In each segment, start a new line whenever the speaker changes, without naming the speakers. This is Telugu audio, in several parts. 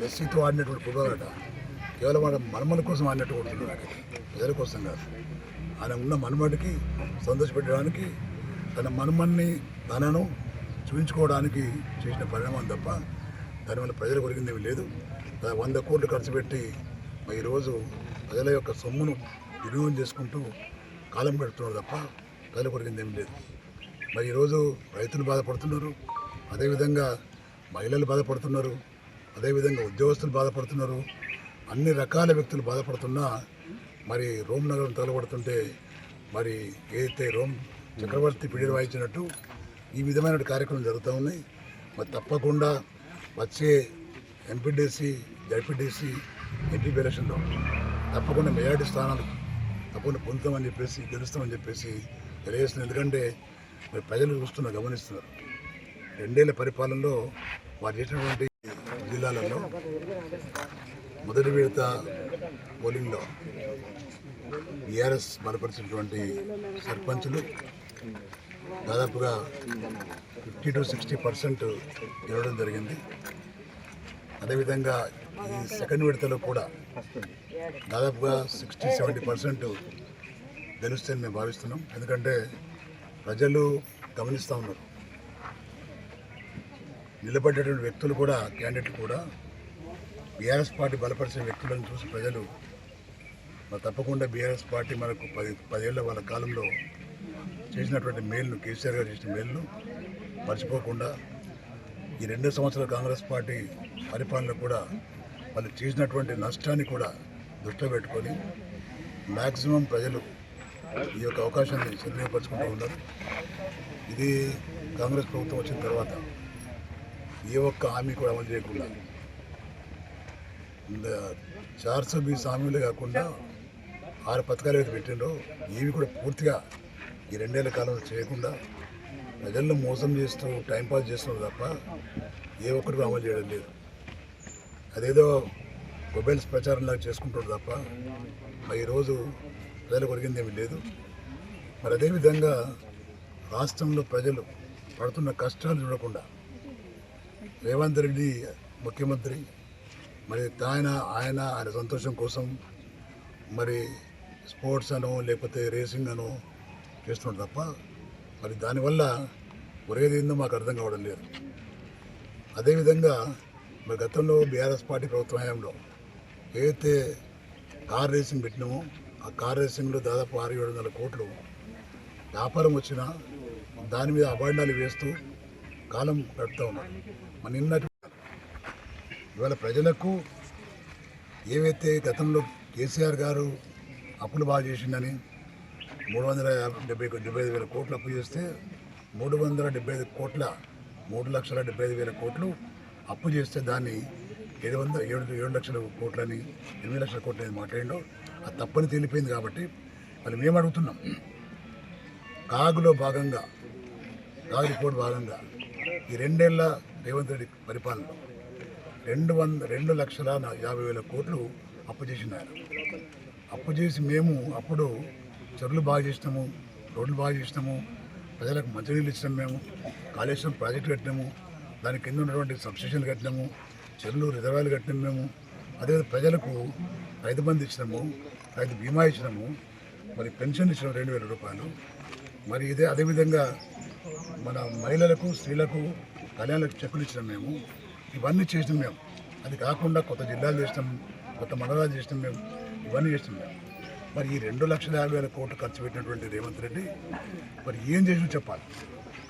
మెస్సీతో ఆడినటువంటి ఫుట్బాల్ ఆట కేవలం మన మనుమల కోసం ఆడినట్టు కొడుతున్నాడు, ప్రజల కోసం కాదు. ఆయన ఉన్న మనుమడికి సంతోషపెట్టడానికి తన మనుమన్ని తనను చూపించుకోవడానికి చేసిన పరిణామం తప్ప దానివల్ల ప్రజలు కొరిగిందేమీ లేదు. 100 కోట్లు ఖర్చు పెట్టి ఈరోజు ప్రజల యొక్క సొమ్మును వినియోగం చేసుకుంటూ కాలం పెడుతున్నారు తప్ప ప్రజలు కొరిగిందేమీ లేదు. మరి ఈరోజు రైతులు బాధపడుతున్నారు, అదేవిధంగా మహిళలు బాధపడుతున్నారు, అదేవిధంగా ఉద్యోగస్తులు బాధపడుతున్నారు, అన్ని రకాల వ్యక్తులు బాధపడుతున్నా మరి రోమ్ నగరం తగలబడుతుంటే మరి ఏదైతే రోమ్ చక్రవర్తి పిడిని వాయించినట్టు ఈ విధమైన కార్యక్రమం జరుగుతూ ఉన్నాయి. మరి తప్పకుండా వచ్చే ఎంపీడీసీ, జడ్పీటీసీ, ఎంపీ ఎలక్షన్లో తప్పకుండా మెజారిటీ స్థానాలు తప్పకుండా పొందుతామని చెప్పేసి, గెలుస్తామని చెప్పేసి తెలియజేస్తున్నారు. ఎందుకంటే మరి ప్రజలు చూస్తున్నారు, గమనిస్తున్నారు. 2 ఏళ్ల పరిపాలనలో వారు చేసినటువంటి జిల్లాలలో మొదటి విడత పోలింగ్లో బీఆర్ఎస్ బలపరిచినటువంటి సర్పంచులు దాదాపుగా 50 to 60% గెలవడం జరిగింది. అదేవిధంగా ఈ సెకండ్ విడతలో కూడా దాదాపుగా 60-70% గెలుస్తాయని మేము భావిస్తున్నాం. ఎందుకంటే ప్రజలు గమనిస్తూ ఉన్నారు. నిలబడ్డటువంటి వ్యక్తులు కూడా, క్యాండిడేట్లు కూడా బీఆర్ఎస్ పార్టీ బలపరిచిన వ్యక్తులను చూసి ప్రజలు తప్పకుండా బీఆర్ఎస్ పార్టీ మనకు 10 ఏళ్ల వాళ్ళ కాలంలో చేసినటువంటి మేలును, కేసీఆర్ గారు చేసిన మేలును మర్చిపోకుండా ఈ 2 సంవత్సరాల కాంగ్రెస్ పార్టీ పరిపాలన కూడా వాళ్ళు చేసినటువంటి నష్టాన్ని కూడా దృష్టిలో పెట్టుకొని మ్యాక్సిమం ప్రజలు ఈ యొక్క అవకాశాన్ని సద్వినియోగపరుచుకుంటూ ఉన్నారు. ఇది కాంగ్రెస్ ప్రభుత్వం వచ్చిన తర్వాత ఏ ఒక్క హామీ కూడా అమలు చేయకుండా 420 హామీలే కాకుండా 6 పథకాలు అయితే పెట్టిండ్రో ఇవి కూడా పూర్తిగా ఈ 2 ఏళ్ల కాలంలో చేయకుండా ప్రజలను మోసం చేస్తూ టైంపాస్ చేస్తున్నారు తప్ప ఏ ఒక్కరికి అమలు చేయడం లేదు. అదేదో మొబైల్స్ ప్రచారంలాగా చేసుకుంటారు తప్ప మరి ఈరోజు ప్రజలు కొరిగిందేమీ లేదు. మరి అదేవిధంగా రాష్ట్రంలో ప్రజలు పడుతున్న కష్టాలు చూడకుండా రేవంత్ రెడ్డి ముఖ్యమంత్రి మరి ఆయన సంతోషం కోసం మరి స్పోర్ట్స్ అనో లేకపోతే రేసింగ్ అనో చేస్తున్నారు తప్ప మరి దానివల్ల ఒరేది ఏందో మాకు అర్థం కావడం లేదు. అదేవిధంగా మరి గతంలో బీఆర్ఎస్ పార్టీ ప్రభుత్వ హయాంలో ఏదైతే కార్ రేసింగ్ పెట్టినామో ఆ కార్ రేసింగ్లో దాదాపు 600-700 కోట్లు వ్యాపారం వచ్చినా దాని మీద అబాండాలు వేస్తూ కాలం గడుపుతూ ఉన్నారు. మన నిన్నటి ఇవాళ ప్రజలకు ఏవైతే గతంలో కేసీఆర్ గారు అప్పులు బాగా చేసిందని 375,000 కోట్లు అప్పు చేస్తే 375 కోట్ల 3,75,000 కోట్లు అప్పు చేస్తే దాన్ని 7 లక్షల కోట్లని 8 లక్షల కోట్లని మాట్లాడిండో అది తప్పని తేలిపోయింది. కాబట్టి మళ్ళీ మేము అడుగుతున్నాం, కాగులో భాగంగా కాగు రిపోర్ట్ భాగంగా ఈ 2 ఏళ్ల రేవంత్ రెడ్డి పరిపాలనలో 2,50,000 కోట్లు అప్పు చేసింది ఆయన. అప్పు చేసి మేము అప్పుడు చెరువులు బాగా చేసినాము, రోడ్లు బాగా చేసినాము, ప్రజలకు మంచినీళ్ళు ఇచ్చినాము, మేము కాళేశ్వరం ప్రాజెక్టు కట్టినాము, దాని కింద ఉన్నటువంటి సబ్స్టేషన్లు కట్టినాము, చెరువులు రిజర్వాయర్లు కట్టినాము మేము. అదేవిధంగా ప్రజలకు రైతు బంధు ఇచ్చినాము, రైతు బీమా ఇచ్చినాము, మరి పెన్షన్ ఇచ్చినాము 2,000 రూపాయలు. మరి అదేవిధంగా మన మహిళలకు, స్త్రీలకు కళ్యాణాలకు చెక్కులు ఇచ్చినాం మేము. ఇవన్నీ చేసినాం మేము. అది కాకుండా కొత్త జిల్లాలు చేసినాం, కొత్త మండలాలు చేసినాం మేము, ఇవన్నీ చేసినాం మేము. మరి ఈ 2,50,000 కోట్లు ఖర్చు పెట్టినటువంటి రేవంత్ రెడ్డి మరి ఏం చేసినా చెప్పాలి.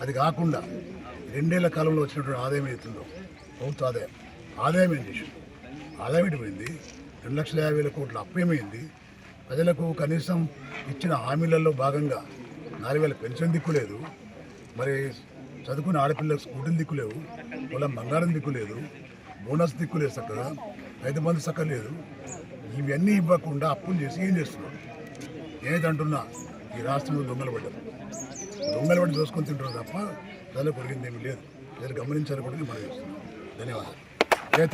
అది కాకుండా 2 ఏళ్ల కాలంలో వచ్చినటువంటి ఆదాయం అవుతుందో ప్రభుత్వ ఆదాయం ఏం చేసి ఆదాయం ఎటుపోయింది? 2,50,000 కోట్ల అప్పు ఏమైంది? ప్రజలకు కనీసం ఇచ్చిన హామీలలో భాగంగా 4,000 పెన్షన్ దిక్కులేదు, మరి చదువుకున్న ఆడపిల్లలకు స్కూటీలు దిక్కులేవు, పొలం బంగారం దిక్కులేదు, బోనస్ దిక్కులేదు, చక్కగా రైతు బంధు చక్కలేదు. ఇవన్నీ ఇవ్వకుండా అప్పులు చేసి ఏం చేస్తున్నారు? ఏదైతే అంటున్నా ఈ రాష్ట్రంలో దొంగలు పడి దోసుకొని తింటున్నారు తప్ప ప్రజలకు కొరిగింది ఏమీ లేదు. ప్రజలు గమనించాలని కూడా మనం చేస్తున్నాం. ధన్యవాదాలు.